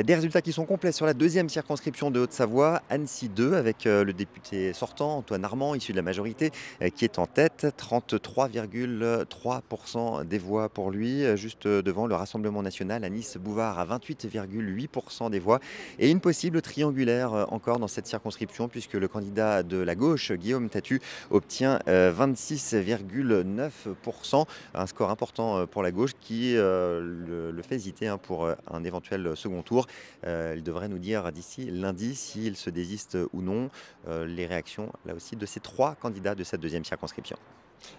Des résultats qui sont complets sur la deuxième circonscription de Haute-Savoie, Annecy 2, avec le député sortant, Antoine Armand, issu de la majorité, qui est en tête. 33,3% des voix pour lui, juste devant le Rassemblement national, Anis Bouvard à 28,8% des voix. Et une possible triangulaire encore dans cette circonscription, puisque le candidat de la gauche, Guillaume Tatu, obtient 26,9%. Un score important pour la gauche qui le fait hésiter pour un éventuel second tour. Il devrait nous dire d'ici lundi s'il se désiste ou non. Les réactions, là aussi, de ces trois candidats de cette deuxième circonscription.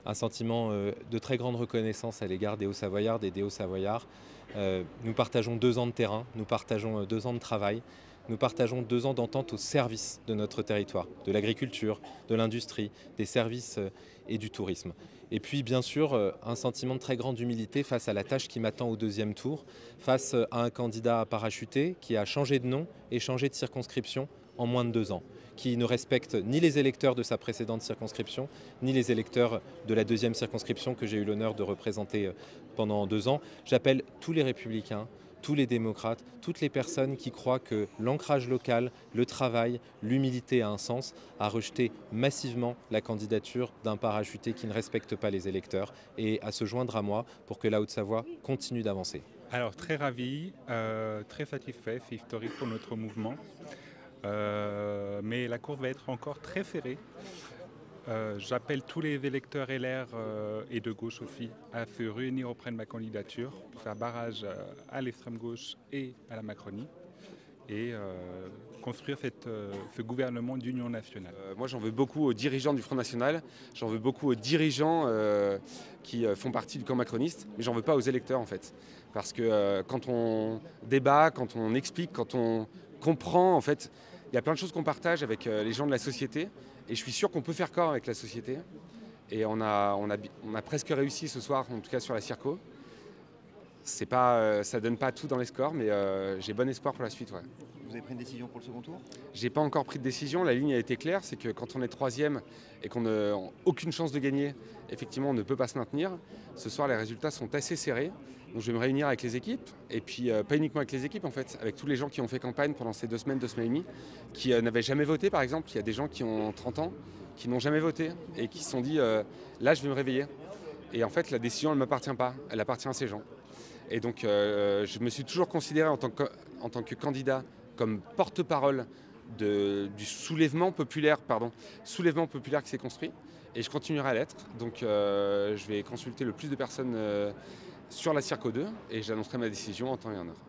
Un sentiment de très grande reconnaissance à l'égard des Hauts-Savoyards et des Hauts-Savoyards. Nous partageons 2 ans de terrain, nous partageons 2 ans de travail, nous partageons 2 ans d'entente au service de notre territoire, de l'agriculture, de l'industrie, des services et du tourisme. Et puis bien sûr, un sentiment de très grande humilité face à la tâche qui m'attend au deuxième tour, face à un candidat parachuté qui a changé de nom et changé de circonscription en moins de 2 ans, qui ne respecte ni les électeurs de sa précédente circonscription, ni les électeurs de la deuxième circonscription que j'ai eu l'honneur de représenter pendant 2 ans. J'appelle tous les républicains, tous les démocrates, toutes les personnes qui croient que l'ancrage local, le travail, l'humilité a un sens, à rejeter massivement la candidature d'un parachuté qui ne respecte pas les électeurs et à se joindre à moi pour que la Haute-Savoie continue d'avancer. Alors très ravi, très satisfait, c'est historique pour notre mouvement. Mais la course va être encore très serrée. J'appelle tous les électeurs LR et de gauche aussi à se réunir auprès de ma candidature pour faire barrage à l'extrême gauche et à la Macronie et construire ce gouvernement d'union nationale. Moi j'en veux beaucoup aux dirigeants du Front National, j'en veux beaucoup aux dirigeants qui font partie du camp macroniste, mais j'en veux pas aux électeurs en fait. Parce que quand on débat, quand on explique, quand on comprend en fait, il y a plein de choses qu'on partage avec les gens de la société et je suis sûr qu'on peut faire corps avec la société. Et on a presque réussi ce soir, en tout cas sur la Circo. C'est pas, ça donne pas tout dans les scores, mais j'ai bon espoir pour la suite. Ouais. Vous avez pris une décision pour le second tour? J'ai pas encore pris de décision, la ligne a été claire, c'est que quand on est troisième et qu'on n'a aucune chance de gagner, effectivement on ne peut pas se maintenir. Ce soir les résultats sont assez serrés, donc je vais me réunir avec les équipes, et puis pas uniquement avec les équipes en fait, avec tous les gens qui ont fait campagne pendant ces 2 semaines et demie, qui n'avaient jamais voté par exemple. Il y a des gens qui ont 30 ans, qui n'ont jamais voté et qui se sont dit là je vais me réveiller. Et en fait la décision elle ne m'appartient pas, elle appartient à ces gens. Et donc je me suis toujours considéré en tant que candidat comme porte-parole du soulèvement populaire qui s'est construit. Et je continuerai à l'être. Donc je vais consulter le plus de personnes sur la Circo 2 et j'annoncerai ma décision en temps et en heure.